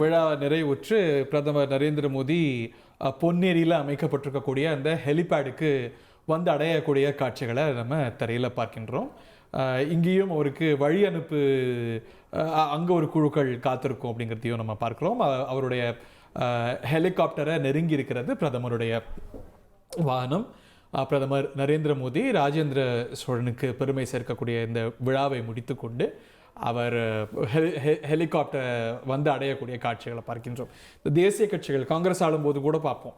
விழா நிறைவுற்று பிரதமர் நரேந்திர மோடி பொன்னேரியில் அமைக்கப்பட்டிருக்கக்கூடிய அந்த ஹெலிபேடுக்கு வந்து அடையக்கூடிய காட்சிகளை நம்ம திரையில் பார்க்கின்றோம். இங்கேயும் அவருக்கு வழி அனுப்பு அங்கே ஒரு குழுக்கள் காத்திருக்கும் அப்படிங்கிறதையும் நம்ம பார்க்கிறோம். அவருடைய ஹெலிகாப்டரை நெருங்கி இருக்கிறது பிரதமருடைய வாகனம். பிரதமர் நரேந்திர மோடி ராஜேந்திர சோழனுக்கு பெருமை சேர்க்கக்கூடிய இந்த விழாவை முடித்துக்கொண்டு அவர் ஹெலிகாப்டர் வந்து அடையக்கூடிய காட்சிகளை பார்க்கின்றோம். இந்த தேசிய கட்சிகள் காங்கிரஸ் ஆளும்போது கூட பார்ப்போம்,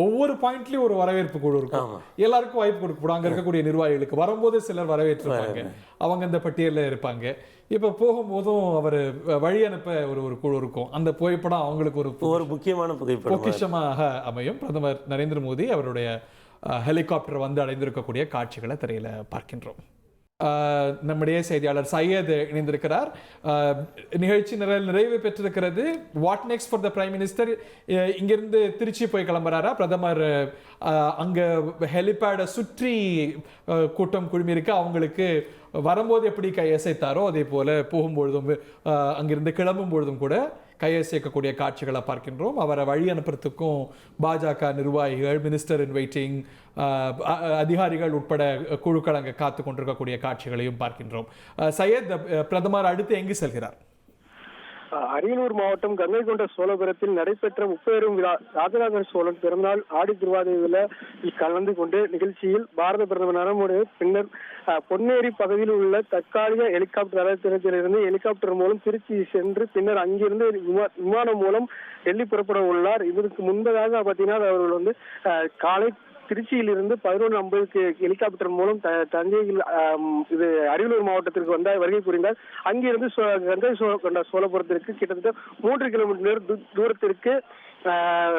ஒவ்வொரு பாயிண்ட்லயும் ஒரு வரவேற்பு குழு இருக்கும். எல்லாருக்கும் வாய்ப்பு கொடுக்கப்படும். அங்கே இருக்கக்கூடிய நிர்வாகிகளுக்கு வரும்போது சிலர் வரவேற்றிருப்பாங்க, அவங்க இந்த பட்டியலில் இருப்பாங்க. இப்போ போகும்போதும் அவர் வழி அனுப்ப ஒரு குழு இருக்கும். அந்த புகைப்படம் அவங்களுக்கு ஒரு முக்கியமான புகைப்படம் பொக்கிஷமாக அமையும். பிரதமர் நரேந்திர மோடி அவருடைய ஹெலிகாப்டர் வந்து அடைந்திருக்கக்கூடிய காட்சிகளை திரையில பார்க்கின்றோம். நம்முடைய செய்தியாளர் சையத் இணைந்திருக்கிறார். நிகழ்ச்சி நிறைவு பெற்றிருக்கிறது. What next for the prime minister? இங்கிருந்து திருச்சி போய் கிளம்புறாரா பிரதமர்? அங்க ஹெலிபேடை சுற்றி கூட்டம் குழுமியிருக்கு. அவங்களுக்கு வரும்போது எப்படி கையசைத்தாரோ அதே போல போகும்பொழுதும் அங்கிருந்து கிளம்பும் பொழுதும் கூட கையசைக்கக்கூடிய காட்சிகளை பார்க்கின்றோம். அவரை வழி அனுப்புறதுக்கும் பாஜக நிர்வாகிகள், மினிஸ்டர் இன் வெயிட்டிங் அதிகாரிகள் உட்பட குழுக்கள் அங்கே காத்து கொண்டிருக்கக்கூடிய காட்சிகளையும் பார்க்கின்றோம். சையத், பிரதமர் அடுத்து எங்கு செல்கிறார்? அரியலூர் மாவட்டம் கங்கை கொண்ட சோழபுரத்தில் நடைபெற்ற முப்பெரும் விழா ராஜராஜ சோழன் பிறந்தநாள் ஆடி திருவாதிரையில் கலந்து கொண்டு நிகழ்ச்சியில் பாரத பிரதமர் நரேந்திர மோடி பின்னர் பொன்னேரி பகுதியில் உள்ள தற்காலிக ஹெலிகாப்டர் தளத்திலிருந்து ஹெலிகாப்டர் மூலம் திருச்சி சென்று பின்னர் அங்கிருந்து விமானம் மூலம் டெல்லி புறப்பட உள்ளார். இதற்கு முன்பதாக பார்த்தீங்கன்னா அவர்கள் வந்து காலை திருச்சியிலிருந்து 11:50 ஹெலிகாப்டர் மூலம் தஞ்சையில் இது அரியலூர் மாவட்டத்திற்கு வந்தார், வருகை புரிந்தார். அங்கிருந்து கங்கை கொண்ட சோழபுரத்திற்கு கிட்டத்தட்ட 3 கிலோமீட்டர் தூரத்திற்கு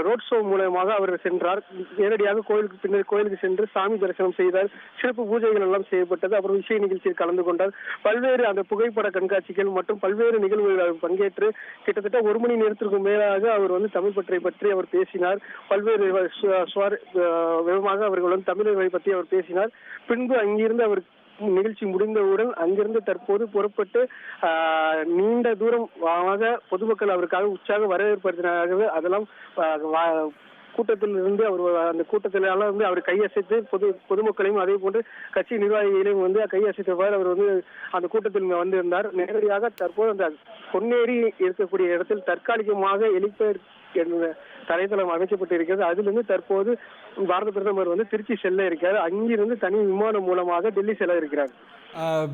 ரோட் ஷோ மூலமாக அவர் சென்றார். நேரடியாக கோயிலுக்கு சென்று சாமி தரிசனம் செய்தார். சிறப்பு பூஜைகள் எல்லாம் செய்யப்பட்டது. அப்புறம் இசை நிகழ்ச்சியில் கலந்து கொண்டார். பல்வேறு அந்த புகைப்பட கண்காட்சிகள் மற்றும் பல்வேறு நிகழ்வுகளில் பங்கேற்று கிட்டத்தட்ட 1 மணி நேரத்திற்கு மேலாக அவர் வந்து தமிழ் பற்றி அவர் பேசினார். பல்வேறு விதமாக அவர்கள் வந்து தமிழர்களை பற்றி அவர் பேசினார். பின்பு அங்கிருந்து அவர் நிகழ்ச்சி முடிந்தவுடன் அங்கிருந்து தற்போது புறப்பட்டு நீண்ட தூரம் பொதுமக்கள் அவருக்காக உற்சாக வரவேற்பதற்காகவே அதெல்லாம் கூட்டத்தில் இருந்து அவர் அந்த கூட்டத்தினால வந்து அவர் கையசைத்து பொதுமக்களையும் அதே போன்று கட்சி நிர்வாகிகளையும் வந்து கையசைத்தவாறு அவர் வந்து அந்த கூட்டத்தில் வந்திருந்தார். நேரடியாக தற்போது அந்த பொன்னேரி இருக்கக்கூடிய இடத்தில் தற்காலிகமாக ஹெலிபேட் தரைத்தளம் அமைக்கப்பட்டிருக்கிறது. அதிலிருந்து தற்போது பாரத பிரதமர் வந்து திருச்சி செல்ல இருக்கிறார். அங்கிருந்து தனி விமானம் மூலமாக டெல்லி செல்ல இருக்கிறார்.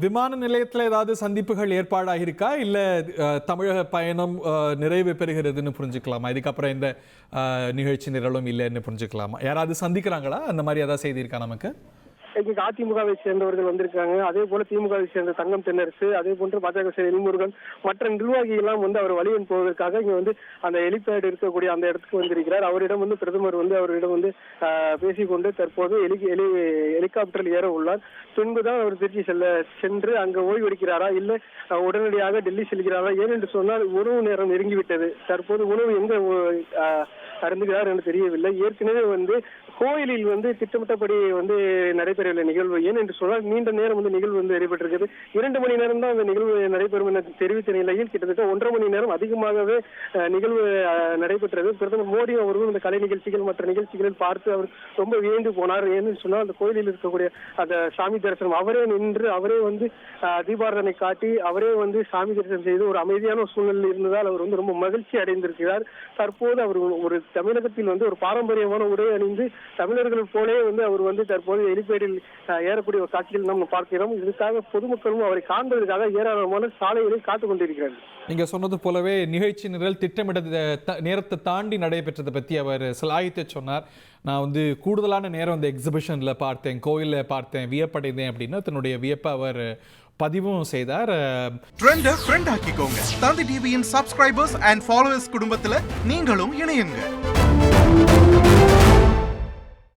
விமான நிலையத்தில் ஏதாவது சந்திப்புகள் ஏற்பாடாக இருக்கா, இல்ல தமிழக பயணம் நிறைவு பெறுகிறதுன்னு புரிஞ்சுக்கலாமா? இதுக்கப்புறம் இந்த நிகழ்ச்சி நிரலும் இல்லைன்னு புரிஞ்சுக்கலாமா? யாராவது சந்திக்கிறாங்களா? அந்த மாதிரி ஏதாவது செய்தி இருக்கா நமக்கு? இன்னைக்கு அதிமுகவை சேர்ந்தவர்கள் வந்திருக்காங்க. அதே போல திமுகவை சேர்ந்த தங்கம் தென்னரசு, அதே போன்று பாஜக சேர்ந்த எல்முருகன், மற்ற நிர்வாகிகள் எல்லாம் வந்து அவர் வழி அனுப்புவதற்காக இங்க வந்து அந்த ஹெலிபேட் இருக்கக்கூடிய அந்த இடத்துக்கு வந்திருக்கிறார். அவரிடம் வந்து பிரதமர் வந்து அவரிடம் வந்து பேசிக்கொண்டு தற்போது ஹெலிகாப்டரில் ஏற உள்ளார். பின்புதான் அவர் திருச்சி சென்று அங்க ஓய்வெடுக்கிறாரா இல்ல உடனடியாக டெல்லி செல்கிறாரா? ஏனென்று சொன்னால் உணவு நேரம் நெருங்கிவிட்டது. தற்போது உணவு எங்க அருந்துகிறார் என்று தெரியவில்லை. ஏற்கனவே வந்து கோயிலில் வந்து திட்டமிட்டபடி வந்து நடைபெறவில்லை நிகழ்வு. ஏன் என்று சொன்னால் நீண்ட நேரம் வந்து நிகழ்வு வந்து நடைபெற்றிருக்கிறது. 2 மணி நேரம் தான் அந்த நிகழ்வு நடைபெறும் என தெரிவித்த நிலையில் கிட்டத்தட்ட 1.5 மணி நேரம் அதிகமாகவே நிகழ்வு நடைபெற்றது. பிரதமர் மோடி அவர்களும் இந்த கலை நிகழ்ச்சிகள் மற்ற நிகழ்ச்சிகளில் பார்த்து அவர் ரொம்ப வியந்து போனார். ஏன்னு சொன்னால் அந்த கோயிலில் இருக்கக்கூடிய அந்த சாமி தரிசனம் அவரே நின்று அவரே வந்து தீபாராதனை காட்டி அவரே வந்து சாமி தரிசனம் செய்து ஒரு அமைதியான சூழ்நிலையில் இருந்ததால் அவர் வந்து ரொம்ப மகிழ்ச்சி அடைந்திருக்கிறார். தற்போது அவர் ஒரு தமிழகத்தில் வந்து ஒரு பாரம்பரியமான உடை அணிந்து தமிழர்கள் போலே வந்து அவர் வந்து தற்போது ஹெலிபேடில் ஏறக்கூடிய ஒரு காட்சிகள் நாம் பார்க்கிறோம். இதுக்காக பொதுமக்களும் அவரை காண்பதற்காக ஏராளமான சாலைகளில் காத்துக் கொண்டிருக்கிறார்கள். நீங்க சொன்னது போலவே நிகழ்ச்சி நிரல் திட்டமிட நேரத்தை தாண்டி நடைபெற்றதை பற்றி அவர் சிலாயித்து சொன்னார். நான் வந்து கூடுதலான நேரம் அந்த எக்ஸிபிஷன்ல பார்த்தேன், கோயிலில் பார்த்தேன், வியப்படைந்தேன் அப்படின்னு தன்னுடைய வியப்பை அவர் பதிவும் செய்தார். ட்ரெண்டை ஃப்ரெண்ட் ஆக்கிக்கோங்க. தந்தி டிவியின் சப்ஸ்கிரைபர்ஸ் அண்ட் ஃபாலோவர்ஸ் குடும்பத்தில் நீங்களும் இணையுங்க.